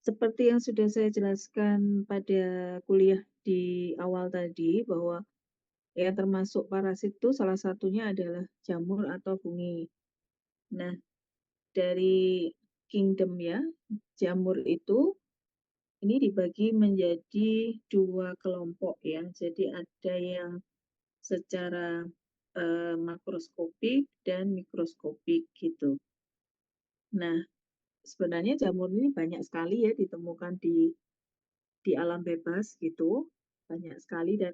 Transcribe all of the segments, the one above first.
Seperti yang sudah saya jelaskan pada kuliah di awal tadi, bahwa yang termasuk parasit itu salah satunya adalah jamur atau fungi. Nah, dari kingdom ya, jamur itu ini dibagi menjadi 2 kelompok ya. Jadi ada yang secara, makroskopik dan mikroskopik gitu. Nah, sebenarnya jamur ini banyak sekali ya ditemukan di alam bebas gitu, banyak sekali dan,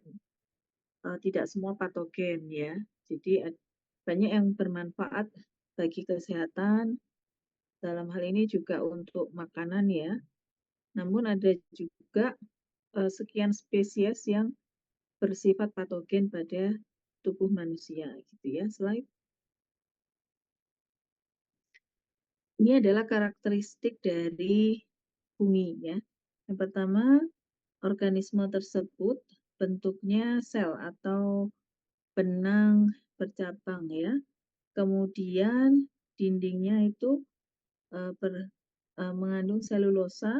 tidak semua patogen ya. Jadi banyak yang bermanfaat bagi kesehatan, dalam hal ini juga untuk makanan ya. Namun ada juga, sekian spesies yang bersifat patogen pada tubuh manusia gitu ya. Ini adalah karakteristik dari fungi ya. Yang pertama, organisme tersebut bentuknya sel atau benang bercabang ya. Kemudian dindingnya itu, mengandung selulosa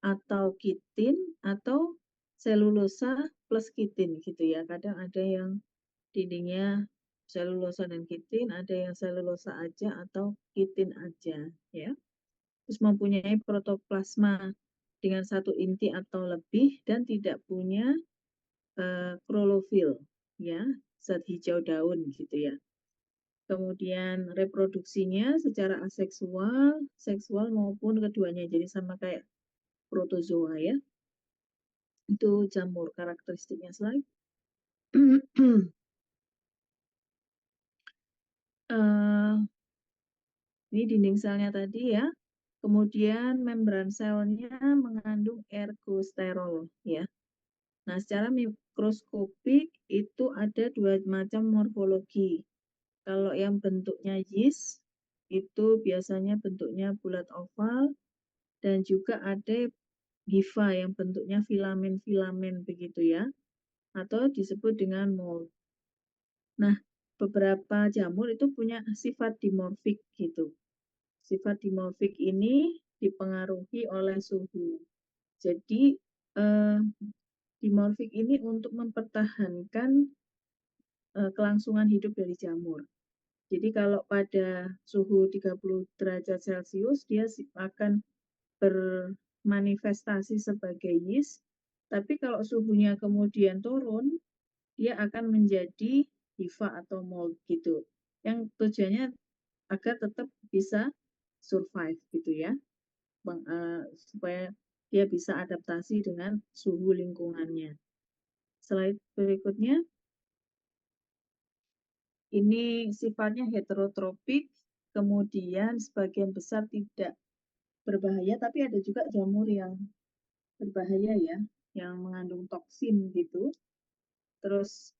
atau kitin atau selulosa plus kitin gitu ya. Kadang ada yang dindingnya selulosa dan kitin, ada yang selulosa aja atau kitin aja ya. Terus mempunyai protoplasma dengan satu inti atau lebih dan tidak punya klorofil ya, zat hijau daun gitu ya. Kemudian reproduksinya secara aseksual, seksual maupun keduanya, jadi sama kayak protozoa ya. Itu jamur karakteristiknya. Ini dinding selnya tadi ya. Kemudian membran selnya mengandung ergosterol ya. Nah, secara mikroskopik itu ada 2 macam morfologi. Kalau yang bentuknya yeast itu biasanya bentuknya bulat oval dan juga ada hifa yang bentuknya filamen-filamen begitu ya, atau disebut dengan mold. Nah, beberapa jamur itu punya sifat dimorfik gitu. Sifat dimorfik ini dipengaruhi oleh suhu. Jadi, dimorfik ini untuk mempertahankan kelangsungan hidup dari jamur. Jadi kalau pada suhu 30 derajat Celcius, dia akan bermanifestasi sebagai yeast, tapi kalau suhunya kemudian turun, dia akan menjadi hifa atau mold gitu. Yang tujuannya agar tetap bisa survive gitu ya, supaya dia bisa adaptasi dengan suhu lingkungannya. Slide berikutnya. Ini sifatnya heterotropik, kemudian sebagian besar tidak berbahaya, tapi ada juga jamur yang berbahaya ya, yang mengandung toksin gitu. Terus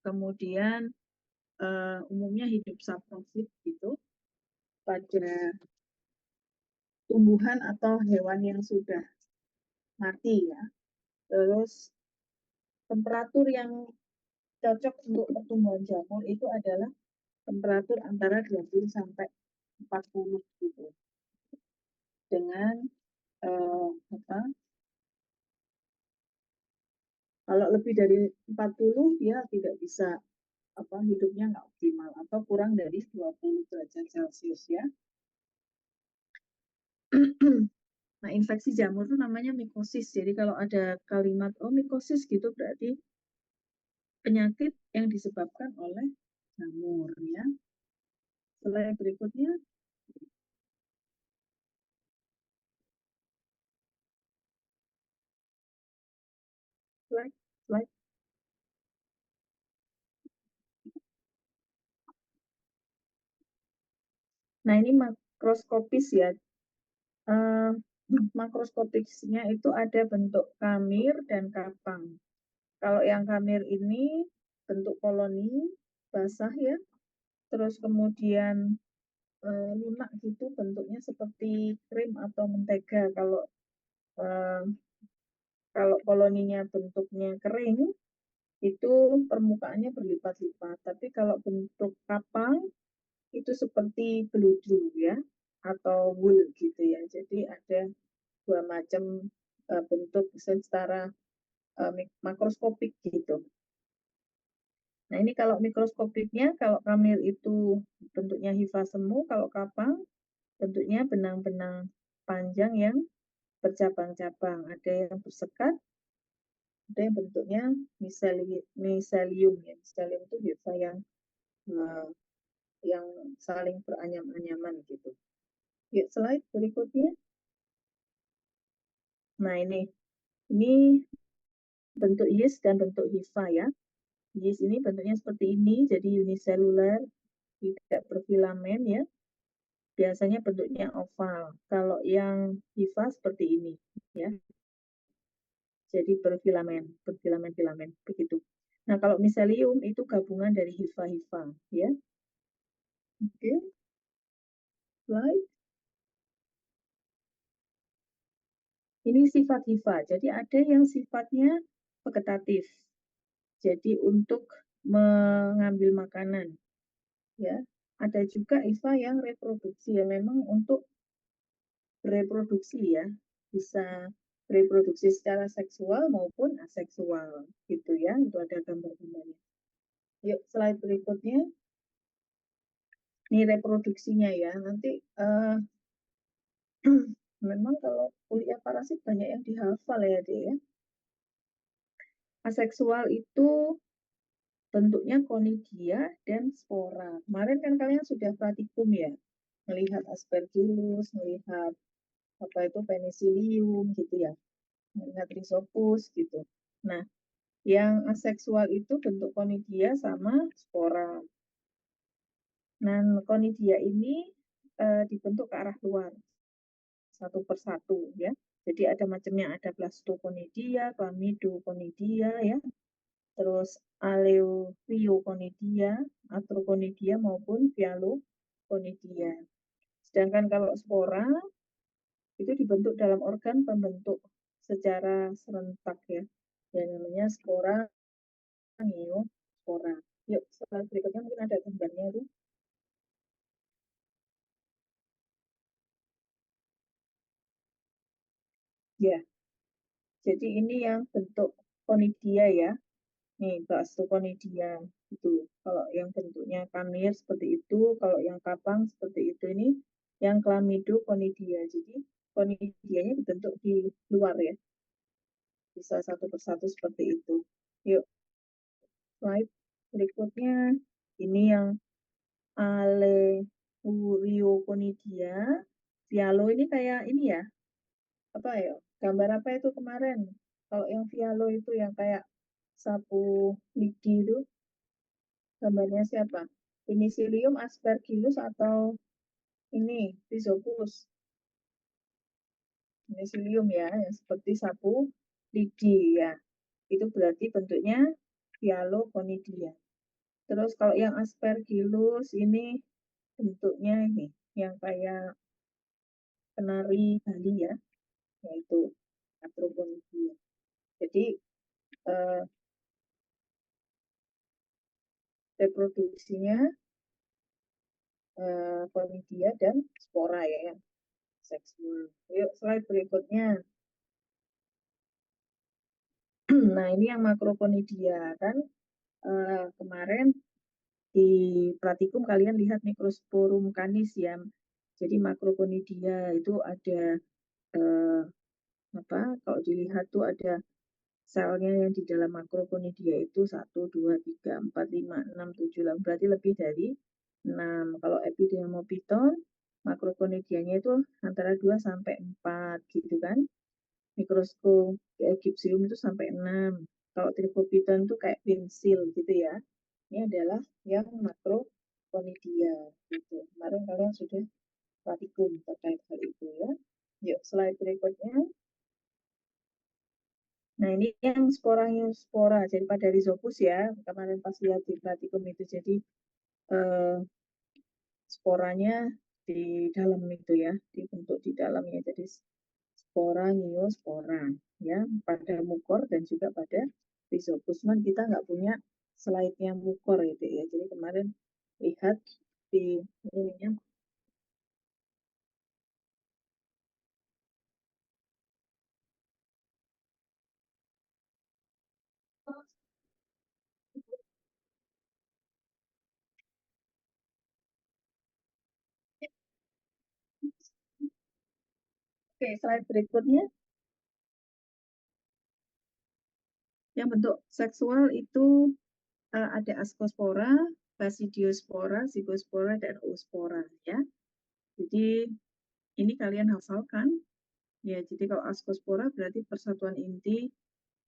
kemudian umumnya hidup saprofit gitu pada tumbuhan atau hewan yang sudah mati ya. Terus temperatur yang cocok untuk pertumbuhan jamur itu adalah temperatur antara 20 sampai 40 gitu. Dengan apa? Kalau lebih dari 40 dia tidak bisa hidupnya nggak optimal atau kurang dari 20 derajat Celcius ya. Nah, infeksi jamur itu namanya mikosis. Jadi kalau ada kalimat mikosis gitu berarti penyakit yang disebabkan oleh jamur ya. Slide berikutnya. Slide, slide. Nah, ini makroskopis ya. Makroskopisnya itu ada bentuk kamir dan kapang. Kalau yang kamir ini bentuk koloni basah ya, terus kemudian lunak gitu bentuknya seperti krim atau mentega. Eh, kalau koloninya bentuknya kering itu permukaannya berlipat-lipat. Tapi kalau bentuk kapang itu seperti beludru ya atau wool gitu ya. Jadi ada dua macam bentuk secara makroskopik gitu. Nah, ini kalau mikroskopiknya, kalau kamil itu bentuknya hifa semu, kalau kapang bentuknya benang-benang panjang yang bercabang-cabang. Ada yang bersekat, ada yang bentuknya miselium ya. Miselium itu hifa eh, yang saling beranyam-anyaman gitu. Yuk, slide berikutnya. Nah, ini bentuk yeast dan bentuk hifa ya. Yeast ini bentuknya seperti ini, jadi uniselular, tidak berfilamen ya. Biasanya bentuknya oval. Kalau yang hifa seperti ini ya. Jadi berfilamen-filamen begitu. Nah, kalau miselium itu gabungan dari hifa-hifa ya. Oke, slide. Ini sifat hifa. Jadi ada yang sifatnya vegetatif. Jadi untuk mengambil makanan ya. Ada juga hifa yang reproduksi ya, memang untuk bereproduksi ya. Bisa reproduksi secara seksual maupun aseksual gitu ya. Itu ada gambar-gambarnya. Yuk, slide berikutnya. Ini reproduksinya ya. Nanti memang kalau kuliah parasit banyak yang dihafal ya, Dek ya. Aseksual itu bentuknya konidia dan spora. Kemarin kan kalian sudah praktikum ya, melihat aspergillus, melihat apa itu penicillium gitu ya, melihat rhizopus gitu. Nah, yang aseksual itu bentuk konidia sama spora. Nah, konidia ini dibentuk ke arah luar satu persatu ya. Jadi ada macamnya, ada blastoconidia, chlamydoconidia ya, terus aleofioconidia, atroconidia maupun vialoconidia. Sedangkan kalau spora itu dibentuk dalam organ pembentuk secara serentak ya. Yang namanya spora spora. Yuk, slide berikutnya mungkin ada gambarnya itu. Ya, jadi ini yang bentuk konidia ya. Nih, blastoconidia itu. Kalau yang bentuknya kamir seperti itu, kalau yang kapang seperti itu, ini yang chlamydoconidia. Jadi konidianya dibentuk di luar ya. Bisa satu persatu seperti itu. Yuk, slide berikutnya. Ini yang Aleurioconidia. Vialo ini kayak ini ya. Apa ya? Gambar apa itu kemarin? Kalau yang Vialo itu yang kayak sapu lidi itu, gambarnya siapa? Penicillium aspergillus atau ini Rhizopus? Penicillium ya, yang seperti sapu lidi ya. Itu berarti bentuknya Hyaloconidia. Terus kalau yang aspergillus ini bentuknya ini yang kayak penari Bali ya, yaitu Atroconidia. Jadi eh, reproduksinya konidia dan spora ya, yang seksual. Yuk slide berikutnya. Nah, ini yang makrokonidia kan kemarin di praktikum kalian lihat mikrosporum canis ya. Jadi makrokonidia itu ada eh, apa? Kalau dilihat tuh ada selnya yang di dalam makrokonidia itu 1, 2, 3, 4, 5, 6, 7, 8. Berarti lebih dari 6. Kalau epidermophyton makrokonidianya itu antara 2 sampai 4 gitu kan. Mikroskop gipsium itu sampai 6. Kalau trichopiton itu kayak pensil gitu ya. Ini adalah yang makrokonidia gitu. Kemarin kalian sudah praktikum terkait hal itu ya. Yuk, slide berikutnya. Nah, ini yang spora. Jadi pada rhizopus ya, kemarin pas lihat di praktikum itu. Jadi eh, sporanya di dalam itu ya, dibentuk di dalamnya. Jadi spora, spora ya, pada mukor dan juga pada rhizopus. Man kita nggak punya slide-nya mukor itu ya. Jadi kemarin lihat di ininya Oke, slide berikutnya. Yang bentuk seksual itu ada Ascospora, Basidiospora, Zygospora, dan Oospora ya. Jadi ini kalian hafalkan ya. Jadi kalau Ascospora berarti persatuan inti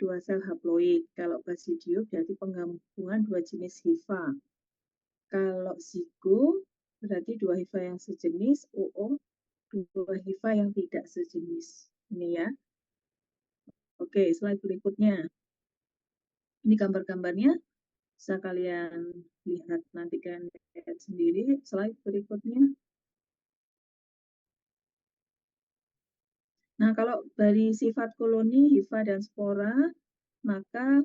dua sel haploid. Kalau Basidio berarti penggabungan dua jenis hifa. Kalau Zygo berarti dua hifa yang sejenis, Oo dua hifa yang tidak sejenis. Ini ya. Oke, slide berikutnya. Ini gambar-gambarnya bisa kalian lihat, nanti kalian lihat sendiri. Slide berikutnya. Nah, kalau dari sifat koloni, hifa, dan spora, maka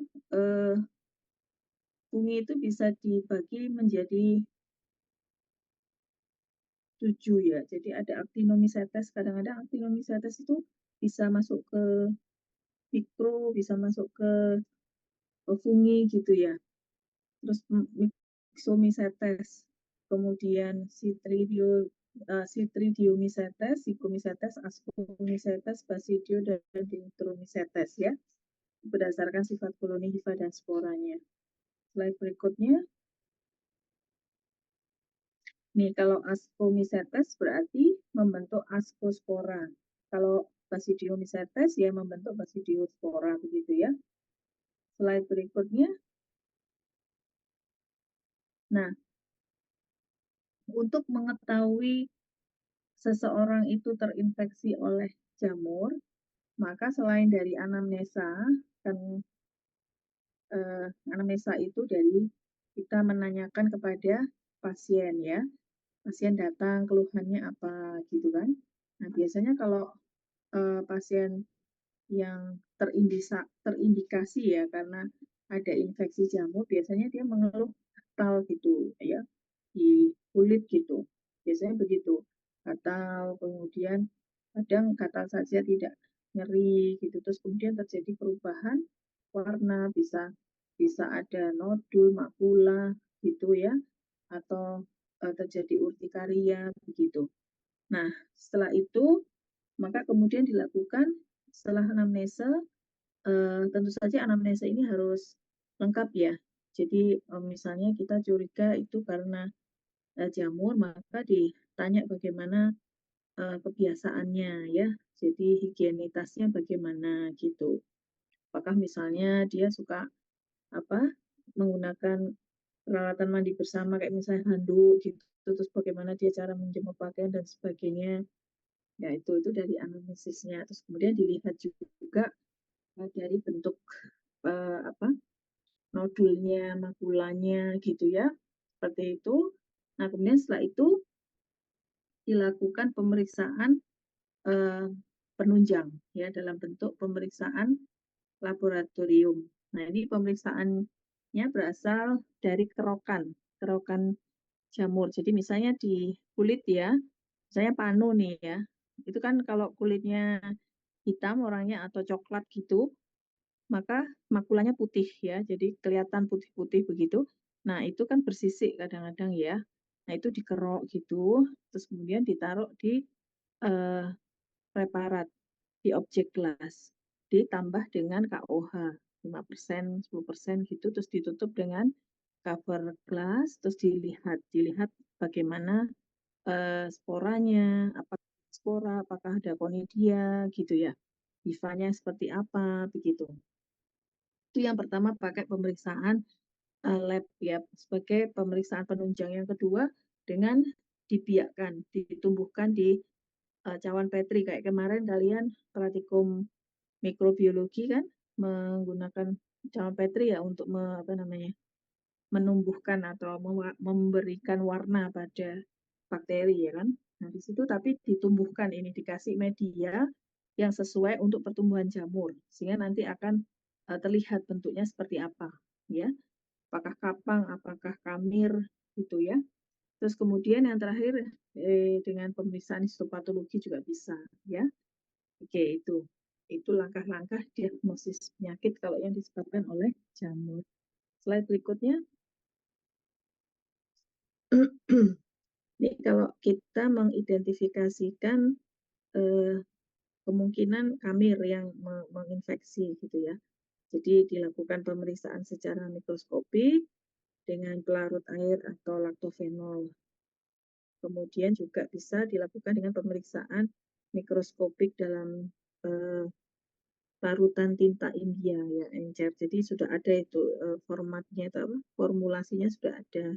fungi itu bisa dibagi menjadi 7 ya. Jadi ada actinomycetes, kadang-kadang actinomycetes itu bisa masuk ke mikro, bisa masuk ke fungi gitu ya. Terus myxomycetes, kemudian Citridiomicetes, Zygomycetes, Ascomycetes, Basidio, dan Dendromycetes ya, berdasarkan sifat koloni hifa dan sporanya. Slide berikutnya. Nih, kalau Ascomycetes berarti membentuk Ascospora. Kalau Basidiomycetes ya membentuk Basidiospora begitu ya. Slide berikutnya. Nah, untuk mengetahui seseorang itu terinfeksi oleh jamur, maka selain dari anamnesa, kan anamnesa itu dari kita menanyakan kepada pasien ya. Pasien datang, keluhannya apa gitu kan. Nah, biasanya kalau pasien yang terindikasi ya karena ada infeksi jamur, biasanya dia mengeluh gatal gitu ya di kulit gitu. Biasanya begitu. Gatal, kemudian kadang gatal saja tidak nyeri gitu. Terus kemudian terjadi perubahan warna, bisa bisa ada nodul, makula gitu ya, atau terjadi urtikaria begitu. Nah, setelah itu maka kemudian dilakukan setelah anamnesa, tentu saja anamnesa ini harus lengkap ya. Jadi misalnya kita curiga itu karena jamur, maka ditanya bagaimana kebiasaannya ya. Jadi higienitasnya bagaimana gitu. Apakah misalnya dia suka apa menggunakan peralatan mandi bersama kayak misalnya handuk gitu, terus bagaimana dia cara menjemur pakaian dan sebagainya. Ya itu dari anamnesisnya. Terus kemudian dilihat juga dari bentuk apa nodulnya, makulanya gitu ya. Seperti itu. Nah, kemudian setelah itu dilakukan pemeriksaan eh, penunjang ya dalam bentuk pemeriksaan laboratorium. Nah, ini pemeriksaannya berasal dari kerokan jamur. Jadi misalnya di kulit ya, misalnya panu nih ya. Itu kan kalau kulitnya hitam orangnya atau coklat gitu, maka makulanya putih ya, jadi kelihatan putih-putih begitu. Nah, itu kan bersisik kadang-kadang ya. Nah, itu dikerok gitu, terus kemudian ditaruh di eh, preparat, di objek gelas, ditambah dengan KOH 5%, 10% gitu, terus ditutup dengan cover gelas, terus dilihat bagaimana sporanya, apakah spora, apakah ada konidia gitu ya. Hifanya seperti apa begitu. Itu yang pertama pakai pemeriksaan lab ya sebagai pemeriksaan penunjang. Yang kedua dengan dibiakkan, ditumbuhkan di cawan petri kayak kemarin kalian praktikum mikrobiologi kan menggunakan cawan petri ya untuk apa namanya menumbuhkan atau memberikan warna pada bakteri ya kan. Nah, di situ tapi ditumbuhkan ini dikasih media yang sesuai untuk pertumbuhan jamur sehingga nanti akan terlihat bentuknya seperti apa ya. Apakah kapang, apakah kamir gitu ya. Terus kemudian yang terakhir dengan pemeriksaan histopatologi juga bisa ya. Oke, itu. Itu langkah-langkah diagnosis penyakit kalau yang disebabkan oleh jamur. Slide berikutnya. Ini kalau kita mengidentifikasikan kemungkinan kamir yang menginfeksi gitu ya. Jadi dilakukan pemeriksaan secara mikroskopik dengan pelarut air atau laktofenol. Kemudian juga bisa dilakukan dengan pemeriksaan mikroskopik dalam larutan tinta India ya, encer. Jadi sudah ada itu formatnya itu apa? Formulasinya sudah ada.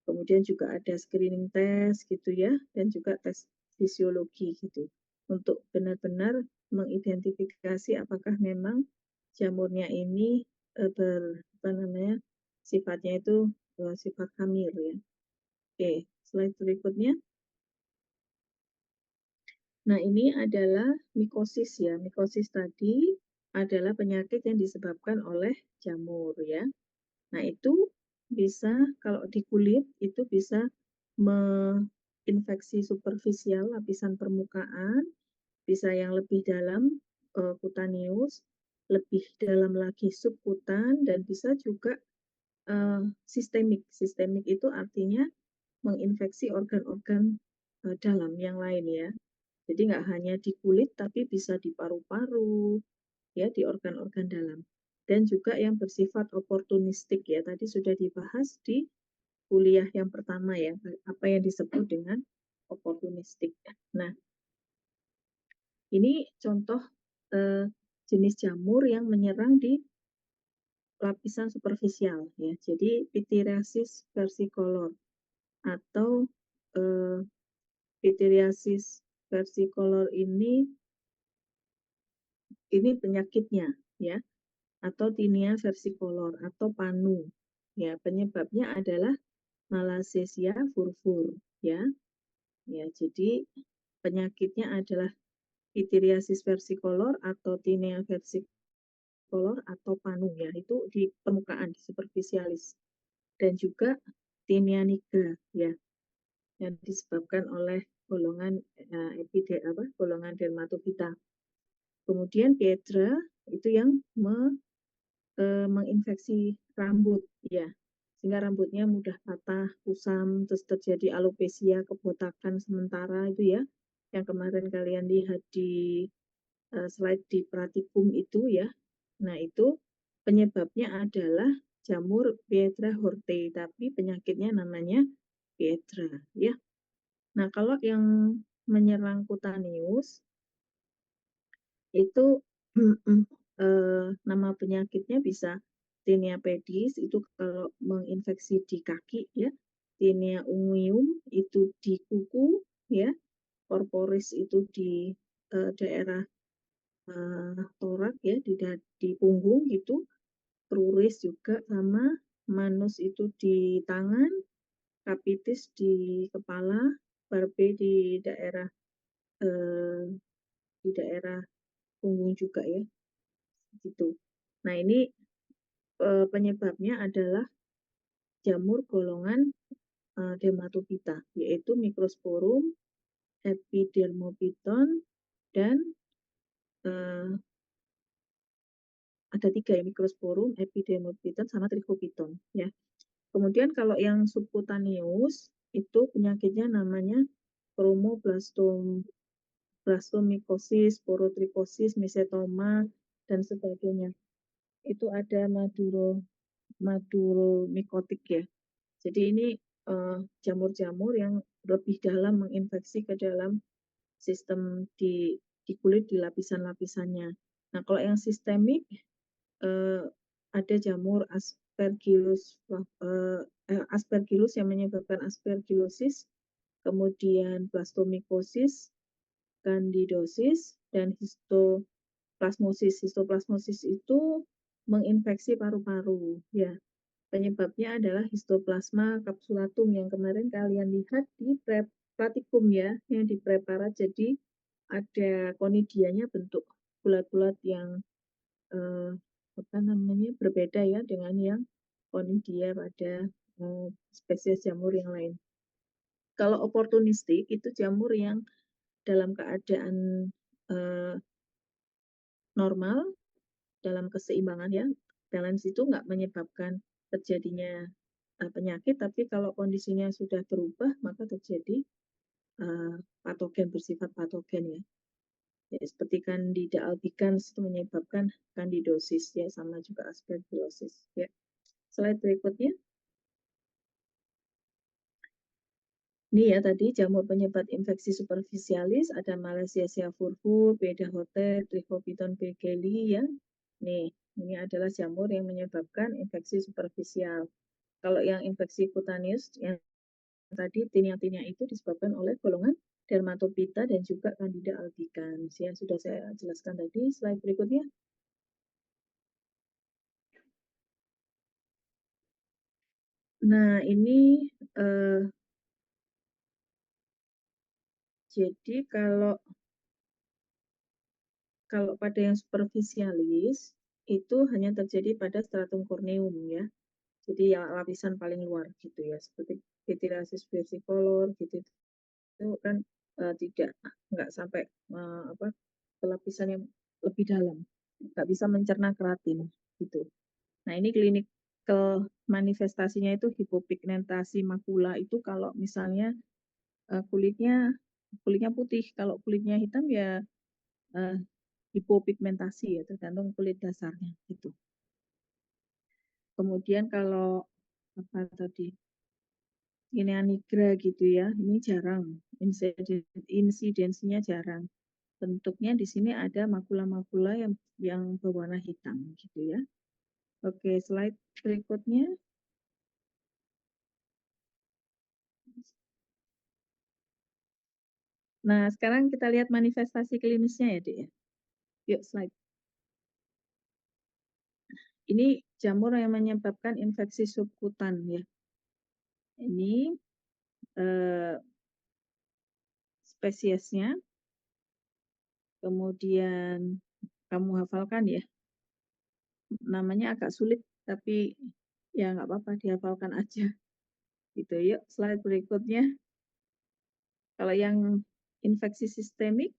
Kemudian juga ada screening test gitu ya, dan juga tes fisiologi gitu. Untuk benar-benar mengidentifikasi apakah memang jamurnya ini apa namanya, sifatnya itu sifat hamil ya. Oke, slide berikutnya. Nah, ini adalah mikosis ya. Mikosis tadi adalah penyakit yang disebabkan oleh jamur ya. Nah, itu bisa kalau di kulit itu bisa menginfeksi superficial lapisan permukaan, bisa yang lebih dalam kutaneus, lebih dalam lagi subkutan dan bisa juga sistemik. Sistemik itu artinya menginfeksi organ-organ dalam yang lain ya. Jadi nggak hanya di kulit, tapi bisa di paru-paru, ya di organ-organ dalam. Dan juga yang bersifat oportunistik ya, tadi sudah dibahas di kuliah yang pertama ya, apa yang disebut dengan oportunistik. Nah, ini contoh jenis jamur yang menyerang di lapisan superficial ya. Jadi Pityriasis versicolor atau eh, Pityriasis versicolor ini penyakitnya ya, atau tinea versicolor atau panu. Ya, penyebabnya adalah Malassezia furfur ya. Ya, jadi penyakitnya adalah pityriasis versicolor atau tinea versicolor atau panu ya, itu di permukaan di superficialis. Dan juga tinea nigra ya, yang disebabkan oleh golongan golongan dermatofita. Kemudian Pietra itu yang menginfeksi rambut ya, sehingga rambutnya mudah patah, kusam, terus terjadi alopecia, kebotakan sementara itu ya, yang kemarin kalian lihat di slide di pratikum itu ya. Nah, itu penyebabnya adalah jamur Pietra horte, tapi penyakitnya namanya Pietra ya. Nah, kalau yang menyerang kutaneus itu nama penyakitnya bisa tinea pedis itu kalau menginfeksi di kaki ya, tinea unguium itu di kuku ya, corporis itu di daerah torak ya, di punggung gitu, cruris juga sama, manus itu di tangan, capitis di kepala, barbe eh, di daerah punggung juga ya gitu. Nah, ini penyebabnya adalah jamur golongan dermatofita, yaitu Microsporum, Epidermophyton, dan ada 3 ya, Microsporum, Epidermophyton, sama Trichophyton ya. Kemudian kalau yang subcutaneous itu penyakitnya namanya chromoblastomycosis, porotrichosis, mesetoma, dan sebagainya. Itu ada maduromycotic ya. Jadi ini jamur-jamur yang lebih dalam menginfeksi ke dalam sistem di kulit di lapisan-lapisannya. Nah, kalau yang sistemik ada jamur aspergillus yang menyebabkan aspergillosis, kemudian blastomycosis, candidosis, dan histoplasmosis. Histoplasmosis itu menginfeksi paru-paru ya. Penyebabnya adalah histoplasma capsulatum yang kemarin kalian lihat di pratikum ya, yang di preparat. Jadi ada konidianya bentuk bulat-bulat yang eh, apa namanya berbeda ya dengan yang konidia pada spesies jamur yang lain. Kalau oportunistik itu jamur yang dalam keadaan eh, normal, dalam keseimbangan ya, balance itu nggak menyebabkan terjadinya penyakit, tapi kalau kondisinya sudah berubah maka terjadi patogen, bersifat patogen ya. Ya, seperti Candida albicans itu menyebabkan kandidosis ya, sama juga aspergillosis ya. Slide berikutnya. Ini ya tadi jamur penyebab infeksi superficialis, ada Malassezia furfur, Beda hotel, Trichobiton begeli ya. Nih, ini adalah jamur yang menyebabkan infeksi superficial. Kalau yang infeksi kutaneus yang tadi tinea-tinea itu disebabkan oleh golongan Dermatophyta dan juga Candida albicans ya, sudah saya jelaskan tadi. Slide berikutnya. Nah, ini eh, jadi kalau pada yang superficialis itu hanya terjadi pada stratum corneum ya. Jadi yang lapisan paling luar gitu ya, seperti pityriasis versicolor gitu itu kan tidak nggak sampai apa ke lapisan yang lebih dalam, nggak bisa mencerna keratin gitu. Nah, ini klinik ke manifestasinya itu hipopigmentasi makula itu kalau misalnya kulitnya kulitnya putih, kalau kulitnya hitam ya uh, hipopigmentasi ya, tergantung kulit dasarnya gitu. Kemudian kalau apa tadi ini nigra gitu ya, ini jarang, insidensinya jarang. Bentuknya di sini ada makula-makula yang berwarna hitam gitu ya. Oke, slide berikutnya. Nah, sekarang kita lihat manifestasi klinisnya ya, Dek ya. Yuk, slide. Ini jamur yang menyebabkan infeksi subkutan ya. Ini eh, spesiesnya, kemudian kamu hafalkan ya. Namanya agak sulit, tapi ya nggak apa-apa, dihafalkan aja. Gitu, yuk slide berikutnya. Kalau yang infeksi sistemik,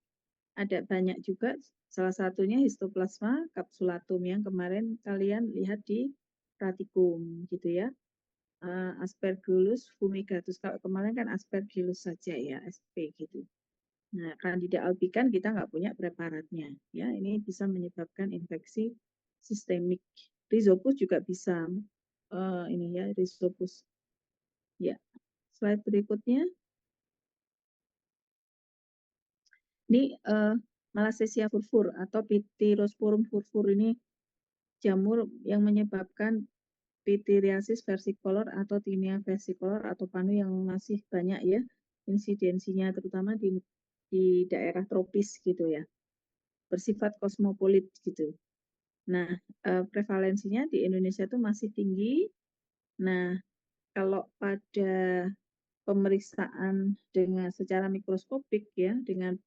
ada banyak juga. Salah satunya histoplasma capsulatum yang kemarin kalian lihat di pratikum gitu ya. Aspergillus fumigatus. Kalau kemarin kan Aspergillus saja ya, SP gitu. Nah, Candida albicans kita nggak punya preparatnya. Ya, ini bisa menyebabkan infeksi sistemik. Rhizopus juga bisa. Ini ya, Rhizopus. Ya, slide berikutnya. Ini Malassezia furfur atau Pityrosporum furfur ini jamur yang menyebabkan pityriasis versicolor atau tinea versicolor atau panu yang masih banyak ya insidensinya, terutama di daerah tropis gitu ya, bersifat kosmopolit gitu. Nah, prevalensinya di Indonesia itu masih tinggi. Nah, kalau pada pemeriksaan dengan secara mikroskopik ya, dengan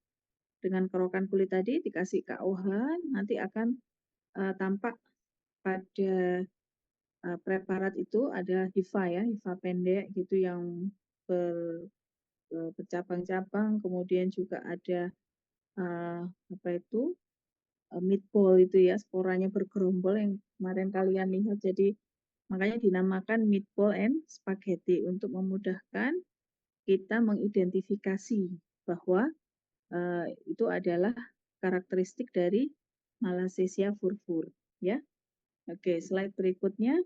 kerokan kulit tadi dikasih KOH, nanti akan tampak pada preparat itu ada hifa ya, hifa pendek gitu yang ber, bercabang-cabang, kemudian juga ada apa itu meatball itu ya, sporanya bergerombol yang kemarin kalian lihat. Jadi makanya dinamakan meatball and spaghetti untuk memudahkan kita mengidentifikasi bahwa itu adalah karakteristik dari Malassezia furfur ya. Oke, slide berikutnya.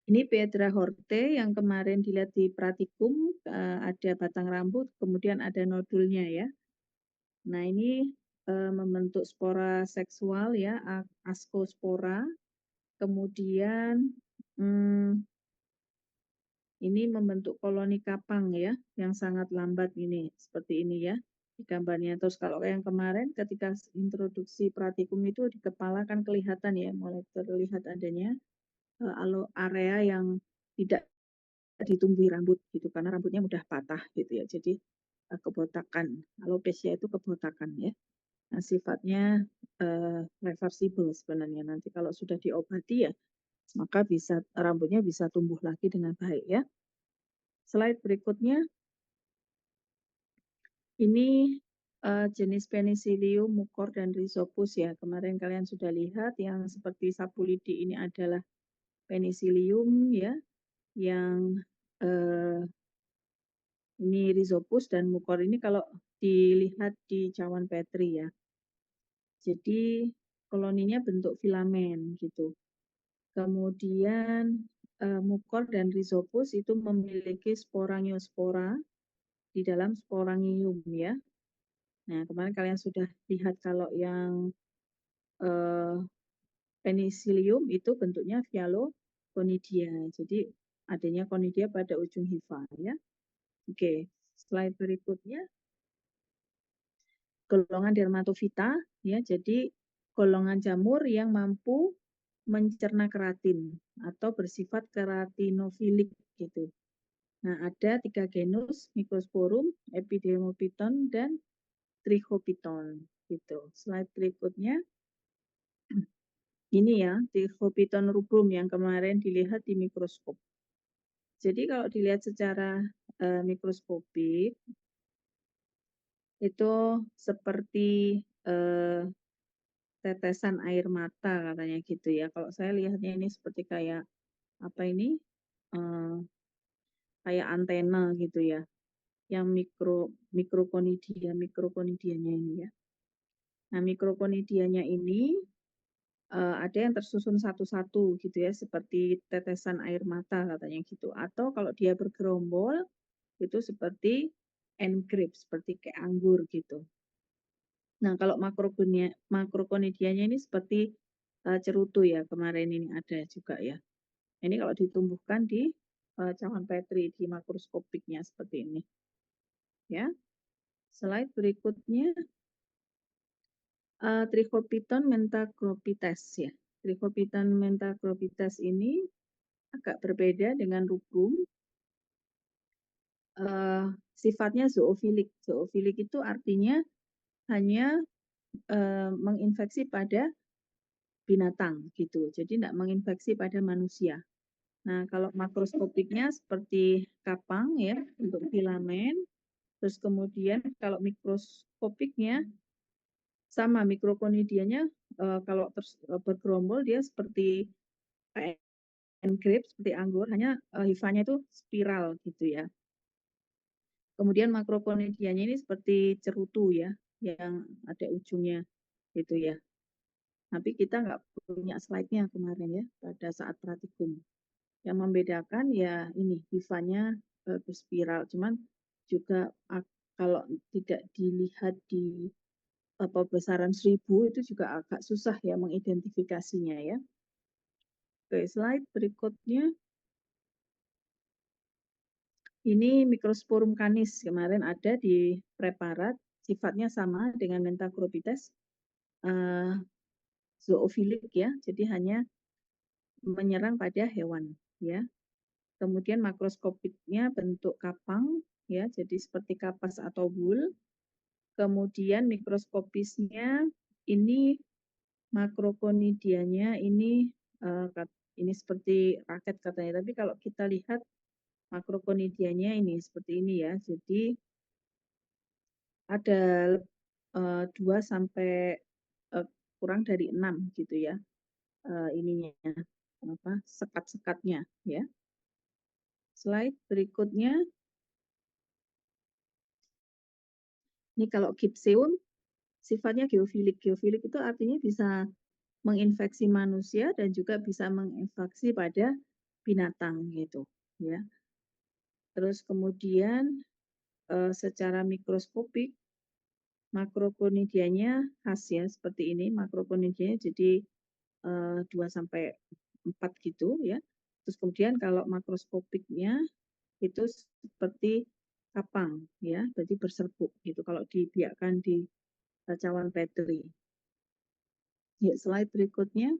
Ini Petra horte yang kemarin dilihat di pratikum, ada batang rambut, kemudian ada nodulnya ya. Nah, ini membentuk spora seksual ya, askospora. Kemudian ini membentuk koloni kapang ya, yang sangat lambat ini, seperti ini ya di gambarnya. Terus kalau yang kemarin ketika introduksi pratikum itu di kepala kan kelihatan ya, mulai terlihat adanya area yang tidak ditumbuhi rambut gitu, karena rambutnya mudah patah gitu ya. Jadi kebotakan, alopecia itu kebotakan ya. Nah, sifatnya reversible sebenarnya. Nanti kalau sudah diobati ya, maka bisa rambutnya bisa tumbuh lagi dengan baik ya. Slide berikutnya. Ini jenis Penicillium, Mucor, dan Rhizopus ya. Kemarin kalian sudah lihat yang seperti sapu lidi ini adalah Penicillium ya, yang Ini Rhizopus dan Mucor ini kalau dilihat di cawan Petri ya. Jadi koloninya bentuk filamen gitu. Kemudian Mucor dan Rhizopus itu memiliki sporangiospora di dalam sporangium ya. Nah, kemarin kalian sudah lihat kalau yang eh, penicillium itu bentuknya Phylloconidia. Jadi adanya conidia pada ujung hifa ya. Oke, slide berikutnya golongan dermatofita ya. Jadi golongan jamur yang mampu mencerna keratin atau bersifat keratinofilik gitu. Nah, ada 3 genus, Microsporum, Epidermophyton, dan Trichophyton gitu. Slide berikutnya. Ini ya, Trichophyton rubrum yang kemarin dilihat di mikroskop. Jadi kalau dilihat secara mikroskopik, itu seperti tetesan air mata katanya gitu ya. Kalau saya lihatnya ini seperti kayak apa ini? Eh, kayak antena gitu ya. Yang mikrokonidianya ini ya. Nah, mikrokonidianya ini ada yang tersusun satu-satu gitu ya, seperti tetesan air mata katanya gitu. Atau kalau dia bergerombol itu seperti end grape, seperti kayak anggur gitu. Nah, kalau makrokonidianya ini seperti cerutu ya, kemarin ini ada juga ya. Ini kalau ditumbuhkan di cawan Petri di makroskopiknya seperti ini. Ya. Slide berikutnya Trichophyton mentacropites ya. Trichophyton mentacropites ini agak berbeda dengan rubrum. Sifatnya zoofilik. Zoofilik itu artinya hanya menginfeksi pada binatang gitu. Jadi tidak menginfeksi pada manusia. Nah, kalau makroskopiknya seperti kapang ya untuk filamen. Terus kemudian kalau mikroskopiknya sama mikrokonidianya kalau bergerombol dia seperti grape seperti anggur, hanya hifanya itu spiral gitu ya. Kemudian makrokonidianya ini seperti cerutu ya, yang ada ujungnya gitu ya. Tapi kita nggak punya slide-nya kemarin ya pada saat praktikum. Yang membedakan ya ini hifanya berspiral, cuman juga kalau tidak dilihat di besaran 1000 itu juga agak susah ya mengidentifikasinya ya. Oke, slide berikutnya. Ini Microsporum canis kemarin ada di preparat, sifatnya sama dengan Mentacropites, zoofilik ya, jadi hanya menyerang pada hewan ya. Kemudian makroskopiknya bentuk kapang ya, jadi seperti kapas atau bul. Kemudian mikroskopisnya ini makrokonidianya ini seperti raket katanya, tapi kalau kita lihat makrokonidianya ini seperti ini ya. Jadi ada 2 sampai kurang dari 6 gitu ya. Ininya apa sekat-sekatnya ya. Slide berikutnya. Ini kalau Gipseum sifatnya geofilik. Geofilik itu artinya bisa menginfeksi manusia dan juga bisa menginfeksi pada binatang gitu ya. Terus kemudian secara mikroskopik makrokonidianya khas ya seperti ini. Makrokonidianya jadi 2 sampai 4 gitu ya. Terus kemudian kalau makroskopiknya itu seperti kapang ya, berarti berserbuk gitu kalau dibiarkan di cawan Petri. Ya, slide berikutnya.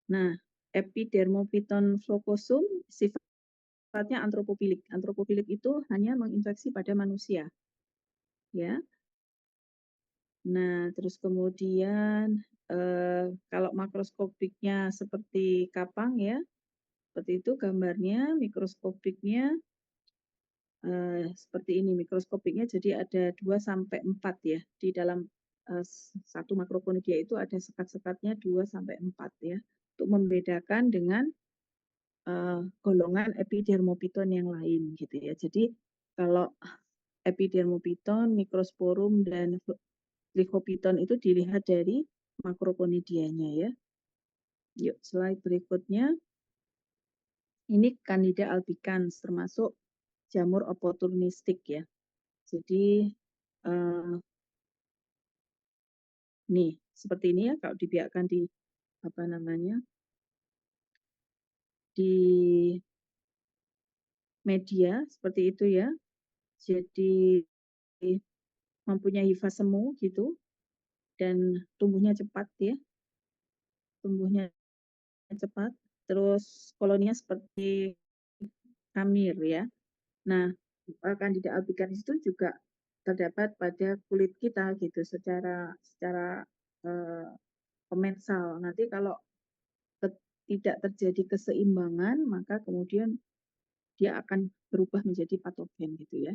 Nah, Epidermophyton flocosum sifatnya antropofilik. Antropofilik itu hanya menginfeksi pada manusia. Ya. Nah, terus kemudian kalau makroskopiknya seperti kapang ya, seperti itu gambarnya, mikroskopiknya seperti ini. Mikroskopiknya jadi ada 2 sampai 4 ya. Di dalam satu makrokonidia itu ada sekat-sekatnya 2 sampai 4 ya. untuk membedakan dengan golongan epidermophyton yang lain gitu ya. Jadi kalau epidermophyton, microsporum, dan glyphophyton itu dilihat dari makrokonidianya ya. Yuk, slide berikutnya. Ini Candida albicans termasuk jamur oportunistik ya. Jadi nih seperti ini ya kalau dibiarkan di apa namanya di media seperti itu ya. Jadi mempunyai hifa semu gitu dan tumbuhnya cepat ya. Tumbuhnya cepat. Terus koloninya seperti kamir ya. Nah, Candida albicans itu juga terdapat pada kulit kita gitu secara komensal. Nanti kalau tidak terjadi keseimbangan, maka kemudian dia akan berubah menjadi patogen gitu ya.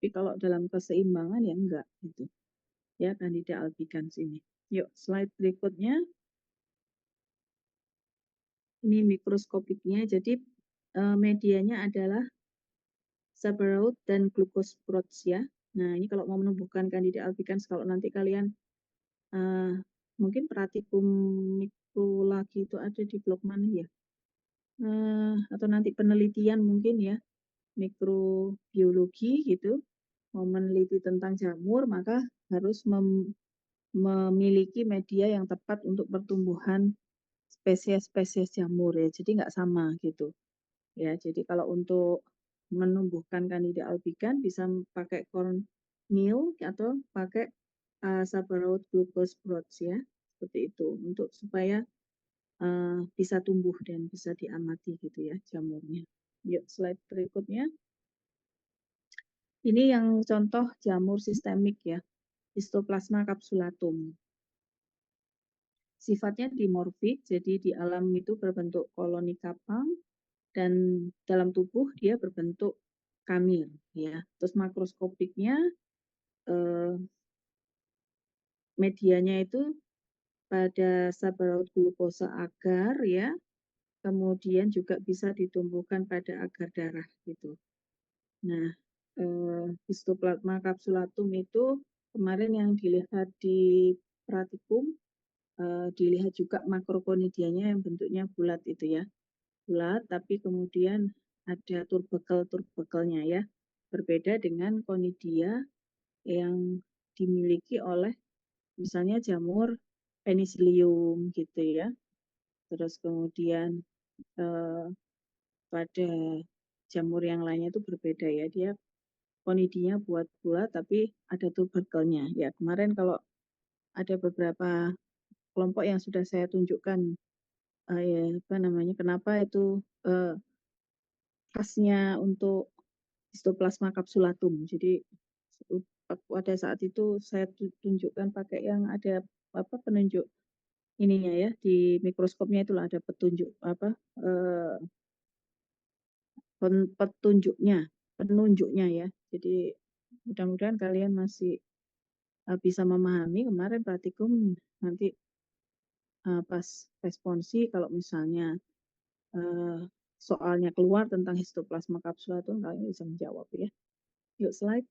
Tapi kalau dalam keseimbangan ya enggak gitu. Ya, Candida albicans ini. Yuk, slide berikutnya. Ini mikroskopiknya. Jadi medianya adalah saprout dan glucosporous ya. Nah, ini kalau mau menumbuhkan Candida albicans, kalau nanti kalian mungkin Pratikum mikro lagi itu ada di blog mana ya? Atau nanti penelitian mungkin ya, mikrobiologi gitu, mau meneliti tentang jamur, maka harus memiliki media yang tepat untuk pertumbuhan spesies-spesies jamur ya. Jadi nggak sama gitu. Ya, jadi kalau untuk menumbuhkan Candida albicans bisa pakai cornmeal atau pakai saprout glucosporous ya, seperti itu untuk supaya bisa tumbuh dan bisa diamati gitu ya jamurnya. Yuk slide berikutnya. Ini yang contoh jamur sistemik ya, Histoplasma capsulatum. Sifatnya dimorfik, jadi di alam itu berbentuk koloni kapang dan dalam tubuh dia berbentuk kamir ya. Terus makroskopiknya medianya itu pada saprout glukosa agar ya, kemudian juga bisa ditumbuhkan pada agar darah gitu. Nah, Histoplasma capsulatum itu kemarin yang dilihat di Pratikum, dilihat juga makrokonidianya yang bentuknya bulat itu ya. Bulat, tapi kemudian ada turbekel-turbekelnya ya. Berbeda dengan konidia yang dimiliki oleh misalnya jamur penicillium gitu ya. Terus kemudian pada jamur yang lainnya itu berbeda ya. Dia konidinya buat tapi ada tuberkelnya. Ya, kemarin kalau ada beberapa kelompok yang sudah saya tunjukkan ya, apa namanya, kenapa itu khasnya untuk Histoplasma capsulatum. Jadi pada saat itu saya tunjukkan pakai yang ada apa penunjuk ininya ya di mikroskopnya itulah ada petunjuk apa penunjuknya ya. Jadi mudah-mudahan kalian masih bisa memahami. Kemarin praktikum nanti pas responsi kalau misalnya soalnya keluar tentang histoplasma capsulatum kalian bisa menjawab ya. Yuk slide.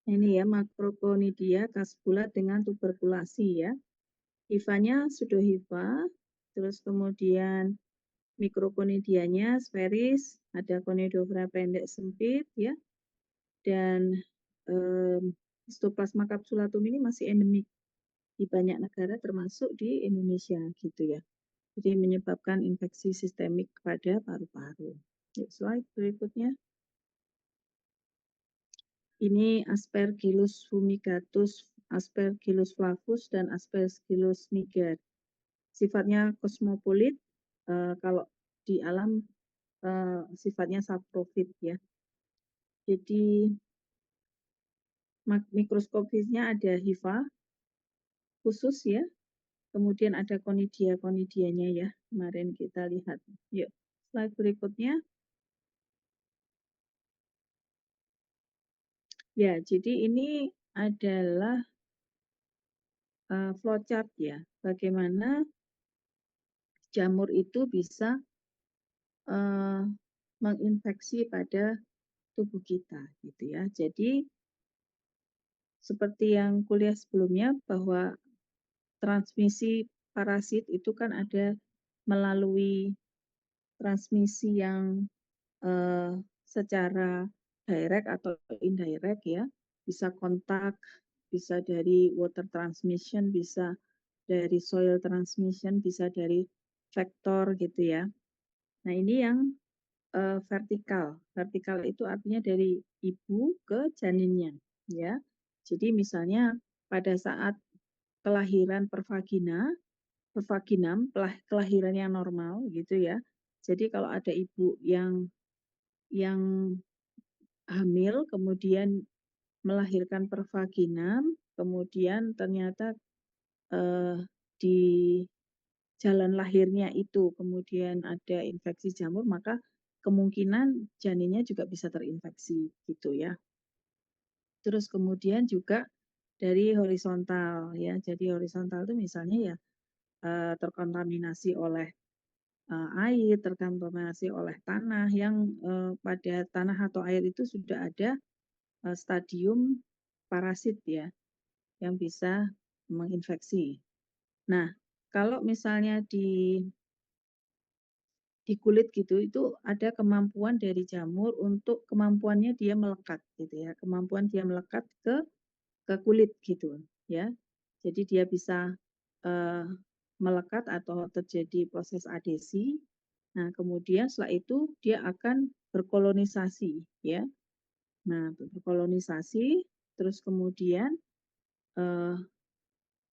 Ini ya makrokonidia kasbulat dengan tuberkulasi ya. Hifanya pseudohifa, terus kemudian mikrokonidianya sferis, ada konidofera pendek sempit ya, dan histoplasma capsulatum ini masih endemik di banyak negara termasuk di Indonesia gitu ya. Jadi menyebabkan infeksi sistemik pada paru-paru. Slide berikutnya. Ini Aspergillus fumigatus, Aspergillus flavus, dan Aspergillus niger. Sifatnya kosmopolit, kalau di alam sifatnya saprofit ya. Jadi mikroskopisnya ada hifa khusus ya, kemudian ada konidianya ya, kemarin kita lihat. Yuk, slide berikutnya. Ya, jadi ini adalah, flowchart ya, bagaimana jamur itu bisa, eee, menginfeksi pada tubuh kita gitu ya. Jadi seperti yang kuliah sebelumnya bahwa transmisi parasit itu kan ada melalui transmisi yang, secara direct atau indirect ya, bisa kontak, bisa dari water transmission, bisa dari soil transmission, bisa dari vektor gitu ya. Nah ini yang, vertikal. Vertikal itu artinya dari ibu ke janinnya ya. Jadi misalnya pada saat kelahiran pervaginam, kelahiran yang normal gitu ya. Jadi kalau ada ibu yang hamil kemudian melahirkan pervaginam, kemudian ternyata, di jalan lahirnya itu kemudian ada infeksi jamur, maka kemungkinan janinnya juga bisa terinfeksi gitu ya. Terus kemudian juga dari horizontal ya. Jadi horizontal itu misalnya ya, terkontaminasi oleh, air, terkontaminasi oleh tanah yang, pada tanah atau air itu sudah ada, stadium parasit ya, yang bisa menginfeksi. Nah, kalau misalnya di kulit gitu, itu ada kemampuan dari jamur untuk kemampuannya dia melekat gitu ya, kemampuan dia melekat ke kulit gitu ya. Jadi dia bisa, eee, melekat atau terjadi proses adhesi. Nah, kemudian setelah itu dia akan berkolonisasi ya. Nah, berkolonisasi terus kemudian, eee,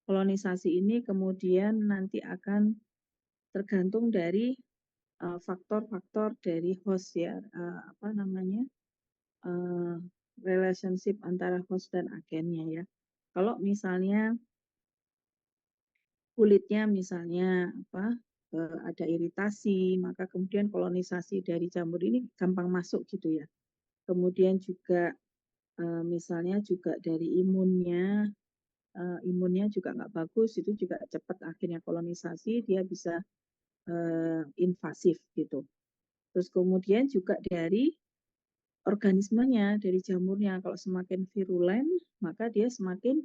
kolonisasi ini kemudian nanti akan tergantung dari, faktor-faktor dari host ya, apa namanya, eee, relationship antara host dan agennya ya. Kalau misalnya kulitnya misalnya apa, ada iritasi, maka kemudian kolonisasi dari jamur ini gampang masuk gitu ya. Kemudian juga, misalnya juga dari imunnya juga nggak bagus, itu juga cepat akhirnya kolonisasi, dia bisa, invasif gitu. Terus kemudian juga dari organismenya, dari jamurnya, kalau semakin virulen, maka dia semakin,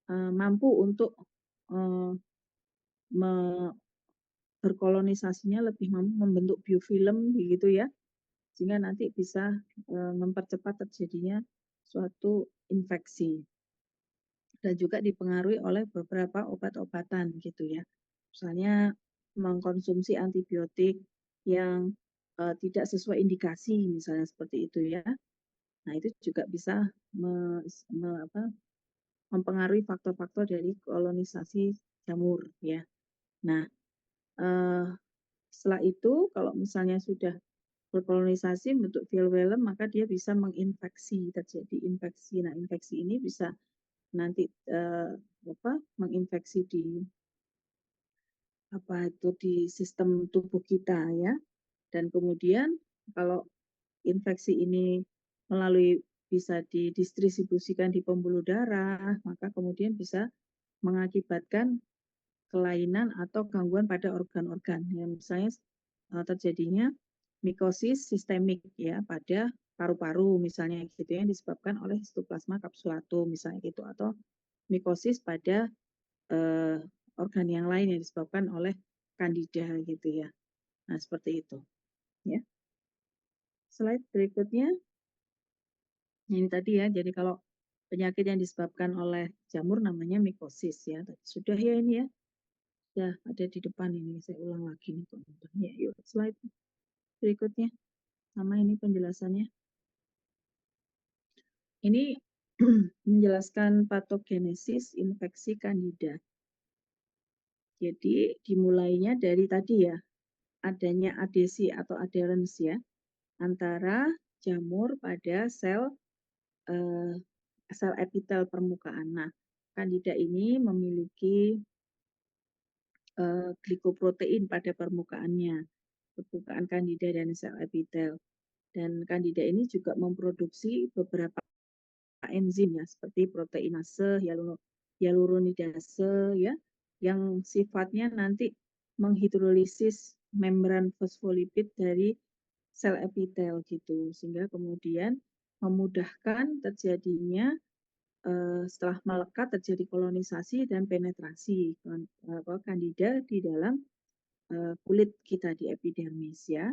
mampu untuk, eee, me berkolonisasinya lebih membentuk biofilm begitu ya, sehingga nanti bisa, mempercepat terjadinya suatu infeksi. Dan juga dipengaruhi oleh beberapa obat-obatan gitu ya. Misalnya mengkonsumsi antibiotik yang, tidak sesuai indikasi misalnya seperti itu ya. Nah itu juga bisa me me apa, mempengaruhi faktor-faktor dari kolonisasi jamur ya. Nah, eee, setelah itu kalau misalnya sudah berkolonisasi bentuk filwelem maka dia bisa menginfeksi, terjadi infeksi. Nah infeksi ini bisa nanti, menginfeksi di apa itu, di sistem tubuh kita ya. Dan kemudian kalau infeksi ini melalui bisa didistribusikan di pembuluh darah, maka kemudian bisa mengakibatkan kelainan atau gangguan pada organ-organ, ya misalnya, terjadinya mikosis sistemik ya pada paru-paru misalnya gitu ya, yang disebabkan oleh Histoplasma capsulatum misalnya gitu, atau mikosis pada, eee, organ yang lain yang disebabkan oleh Candida gitu ya. Nah seperti itu ya. Slide berikutnya, ini tadi ya, jadi kalau penyakit yang disebabkan oleh jamur namanya mikosis ya. Sudah ya ini ya? Sudah ada di depan ini, saya ulang lagi nih teman-teman. Ya, yuk slide berikutnya, sama ini penjelasannya. Ini menjelaskan patogenesis infeksi Candida. Jadi dimulainya dari tadi ya, adanya adhesi atau adherence ya, antara jamur pada eee, sel epitel permukaan. Nah, Candida ini memiliki, glikoprotein pada permukaannya, permukaan Candida dan sel epitel. Dan Candida ini juga memproduksi beberapa enzim ya, seperti proteinase, hyaluronidase ya, yang sifatnya nanti menghidrolisis membran fosfolipid dari sel epitel gitu, sehingga kemudian memudahkan terjadinya setelah melekat terjadi kolonisasi dan penetrasi kandida di dalam kulit kita di epidermis ya.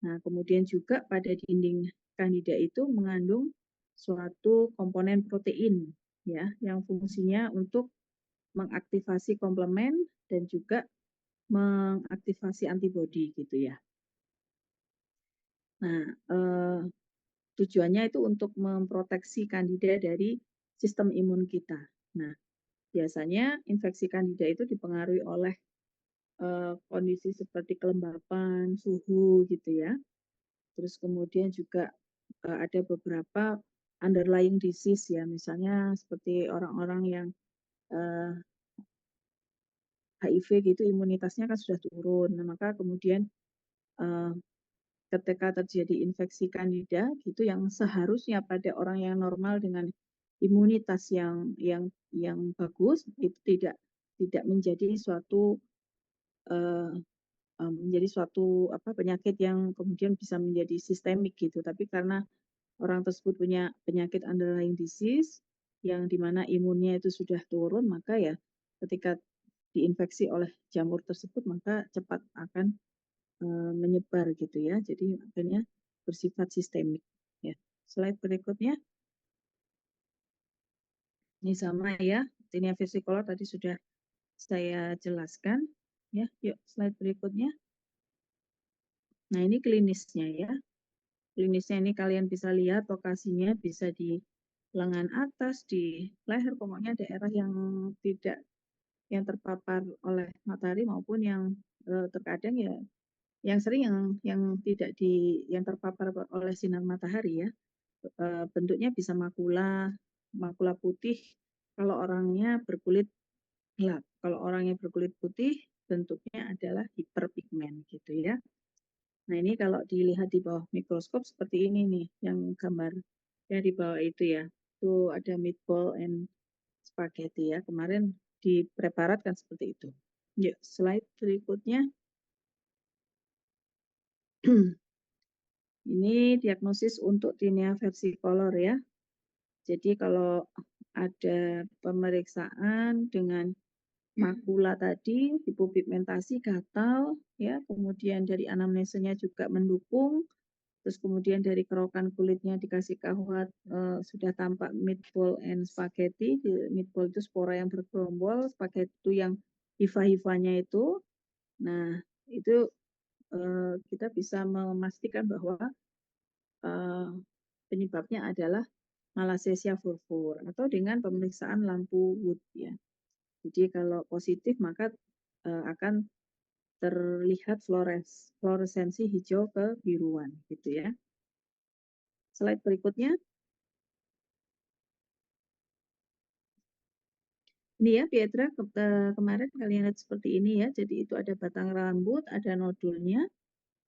Nah, kemudian juga pada dinding kandida itu mengandung suatu komponen protein ya yang fungsinya untuk mengaktifasi komplement dan juga mengaktifasi antibodi gitu ya. Nah, tujuannya itu untuk memproteksi kandida dari sistem imun kita. Nah, biasanya infeksi kandida itu dipengaruhi oleh kondisi seperti kelembapan, suhu gitu ya. Terus kemudian juga ada beberapa underlying disease ya, misalnya seperti orang-orang yang HIV gitu imunitasnya kan sudah turun. Nah, maka kemudian ketika terjadi infeksi kandida gitu yang seharusnya pada orang yang normal dengan imunitas yang bagus itu tidak menjadi suatu penyakit yang kemudian bisa menjadi sistemik gitu, tapi karena orang tersebut punya penyakit underlying disease yang dimana imunnya itu sudah turun, maka ya ketika diinfeksi oleh jamur tersebut maka cepat akan menyebar gitu ya. Jadi akhirnya bersifat sistemik. Ya. Slide berikutnya. Ini sama ya. Tinea versicolor tadi sudah saya jelaskan. Ya, yuk slide berikutnya. Nah, ini klinisnya ya. Klinisnya ini kalian bisa lihat lokasinya bisa di lengan atas, di leher, pokoknya daerah yang tidak yang terpapar oleh matahari maupun yang terkadang ya yang sering yang tidak yang terpapar oleh sinar matahari ya. Bentuknya bisa makula putih kalau orangnya berkulit gelap. Kalau orangnya berkulit putih bentuknya adalah hiperpigmen gitu ya. Nah, ini kalau dilihat di bawah mikroskop seperti ini nih, yang gambar yang di bawah itu ya. Itu ada meatball and spaghetti ya. Kemarin di preparat kan seperti itu. Yuk, slide berikutnya. Ini diagnosis untuk tinea versicolor ya. Jadi kalau ada pemeriksaan dengan makula tadi, hipopigmentasi, gatal, ya, kemudian dari anamnesenya juga mendukung, terus kemudian dari kerokan kulitnya dikasih kahwat sudah tampak meatball and spaghetti. Meatball itu spora yang bergerombol, spaghetti itu yang hifa-hifanya itu. Nah, itu kita bisa memastikan bahwa penyebabnya adalah Malassezia furfur atau dengan pemeriksaan lampu Wood ya. Jadi kalau positif maka akan terlihat fluoresensi hijau kebiruan gitu ya. Slide berikutnya. Ini ya Pietra kemarin kalian lihat seperti ini ya. Jadi itu ada batang rambut, ada nodulnya.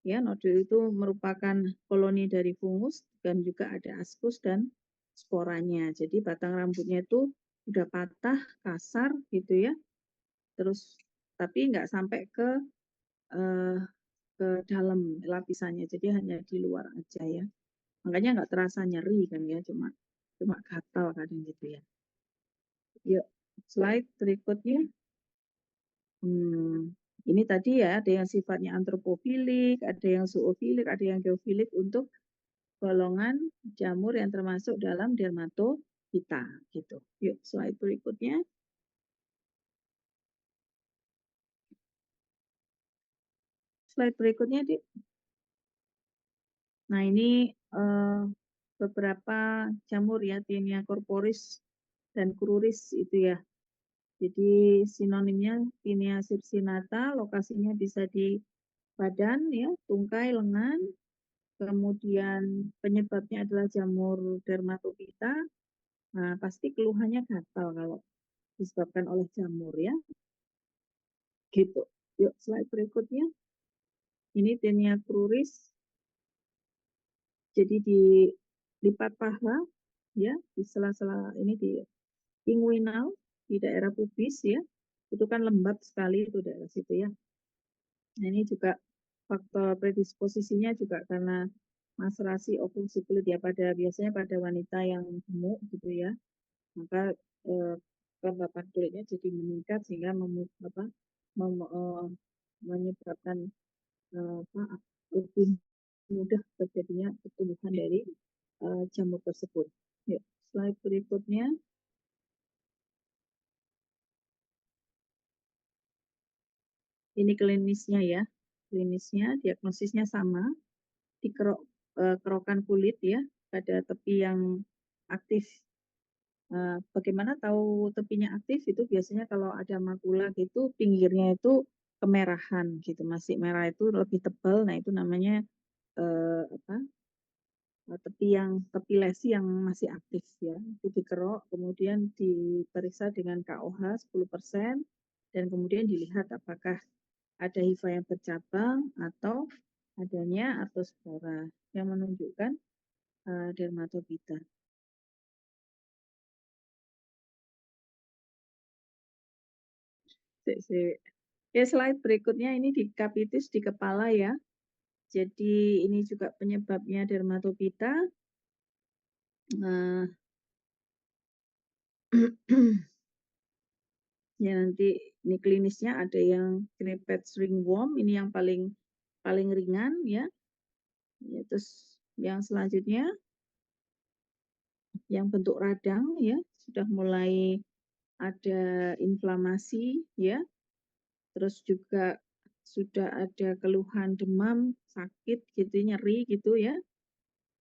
Ya, nodul itu merupakan koloni dari fungus dan juga ada askus dan sporanya. Jadi batang rambutnya itu udah patah, kasar gitu ya. Terus tapi nggak sampai eh, ke dalam lapisannya. Jadi hanya di luar aja ya. Makanya nggak terasa nyeri kan ya, cuma cuma gatal kadang gitu ya. Yuk, slide berikutnya. Ini tadi ya, ada yang sifatnya antropofilik, ada yang zoofilik, ada yang geofilik untuk golongan jamur yang termasuk dalam dermatofita gitu. Yuk, slide berikutnya. Slide berikutnya, Dik. Nah, ini beberapa jamur ya, Tinea corporis dan cruris itu ya. Jadi sinonimnya Tinea circinata, lokasinya bisa di badan ya, tungkai, lengan. Kemudian penyebabnya adalah jamur dermatofita. Nah, pasti keluhannya gatal kalau disebabkan oleh jamur ya. Gitu. Yuk, slide berikutnya. Ini Tinea cruris. Jadi di lipat paha ya, di sela-sela ini di inguinal, di daerah pubis ya, itu kan lembab sekali itu daerah situ ya. Nah, ini juga faktor predisposisinya juga karena maserasi okklusi kulit ya biasanya pada wanita yang gemuk gitu ya, maka kelembapan kulitnya jadi meningkat sehingga menyebabkan lebih mudah terjadinya pertumbuhan dari jamur tersebut. Yuk, slide berikutnya. Ini klinisnya ya. Klinisnya, diagnosisnya sama. Kerokan kulit ya pada tepi yang aktif. Bagaimana tahu tepinya aktif itu biasanya kalau ada makula gitu pinggirnya itu kemerahan gitu, masih merah itu lebih tebal. Nah, itu namanya apa? Tepi lesi yang masih aktif ya. Itu dikerok, kemudian diperiksa dengan KOH 10% dan kemudian dilihat apakah ada hifa yang bercabang atau adanya artospora yang menunjukkan dermatopita. Ya, slide berikutnya ini di kapitis di kepala ya. Jadi ini juga penyebabnya dermatopita. Nah, ya nanti ini klinisnya ada yang Knippets ringworm, ini yang paling paling ringan ya. Ya, terus yang selanjutnya yang bentuk radang ya, sudah mulai ada inflamasi ya. Terus juga sudah ada keluhan demam, sakit gitu, nyeri gitu ya.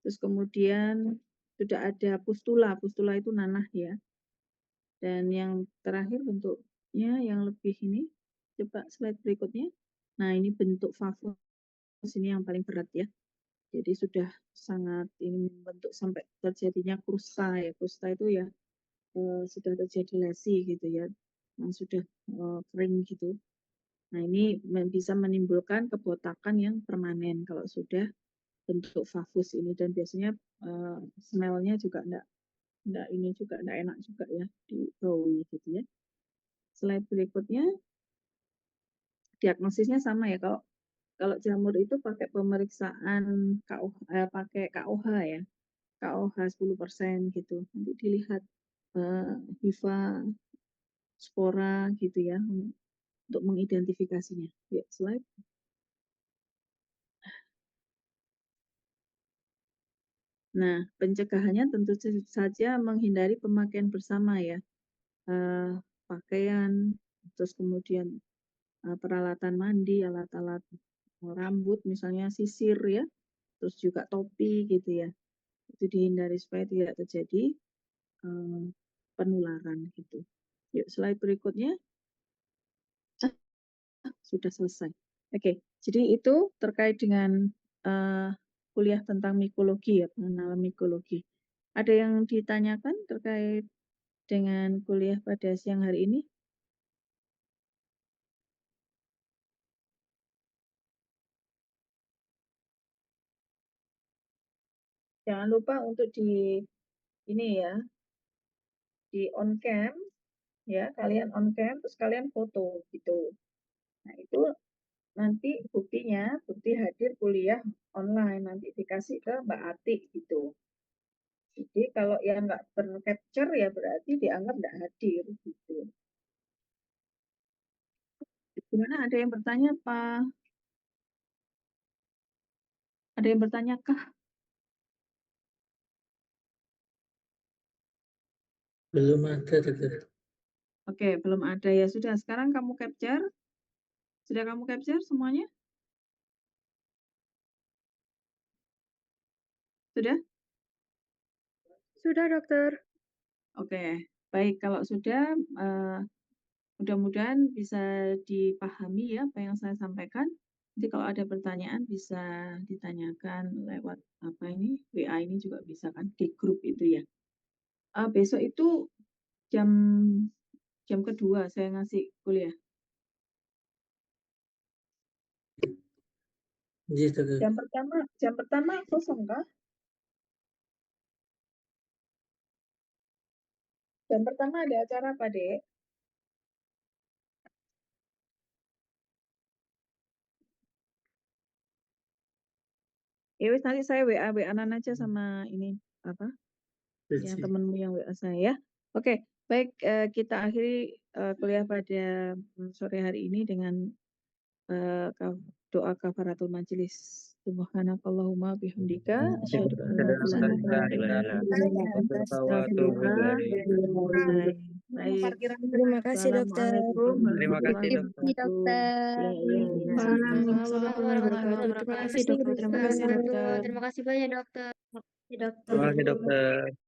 Terus kemudian sudah ada pustula, pustula itu nanah ya. Dan yang terakhir bentuknya yang lebih ini, coba slide berikutnya. Nah, ini bentuk fafus ini yang paling berat ya. Jadi sudah sangat ini membentuk sampai terjadinya krusta ya. Krusta itu ya sudah terjadi lesi gitu ya, yang sudah kering gitu. Nah, ini bisa menimbulkan kebotakan yang permanen kalau sudah bentuk fafus ini dan biasanya smell-nya juga enggak ini juga enggak enak juga ya dibaui gitu ya. Slide berikutnya diagnosisnya sama ya kalau kalau jamur itu pakai pemeriksaan pakai KOH ya. KOH 10% gitu. Nanti dilihat hifa, spora gitu ya untuk mengidentifikasinya. Ya, slide. Nah, pencegahannya tentu saja menghindari pemakaian bersama ya. Pakaian, terus kemudian peralatan mandi, alat-alat rambut, misalnya sisir ya, terus juga topi gitu ya. Itu dihindari supaya tidak terjadi penularan gitu. Yuk, slide berikutnya. Sudah selesai. Oke, jadi itu terkait dengan kuliah tentang mikologi ya, pengenalan mikologi. Ada yang ditanyakan terkait dengan kuliah pada siang hari ini? Jangan lupa untuk di ini ya, di on cam ya, kalian on cam terus kalian foto gitu. Nah, itu nanti buktinya, bukti hadir kuliah online nanti dikasih ke Mbak Ati gitu. Jadi kalau yang nggak tercapture ya berarti dianggap nggak hadir gitu. Gimana ada yang bertanya Pak? Ada yang bertanya kah? Belum ada, dokter. Oke, belum ada ya. Sudah, sekarang kamu capture. Sudah kamu capture semuanya? Sudah? Sudah, dokter. Oke, baik. Kalau sudah, mudah-mudahan bisa dipahami ya apa yang saya sampaikan. Nanti kalau ada pertanyaan bisa ditanyakan lewat apa ini, WA ini juga bisa kan, di grup itu ya. Besok itu jam jam kedua saya ngasih kuliah. Yes, dokter. Jam pertama kosong kah? Jam pertama ada acara apa, Dek? Ya wis nanti saya WA-an aja sama ini, apa, yang Siji. temenmu yang WA saya ya. Oke, baik, kita akhiri, kuliah pada, sore hari ini dengan, doa kafaratul majelis. Subhanakallahumma bihamdika asyhadu an la ilaha illa anta astaghfiruka wa atubu ilaik. Baik. Terima kasih dokter. Assalamualaikum Terima kasih, warahmatullahi dokter. wabarakatuh. Iya iya iya. Waalaikumsalam warahmatullahi wabarakatuh. Terima kasih dokter. Terima kasih, dokter. Terima kasih banyak dokter. Terima kasih, dokter.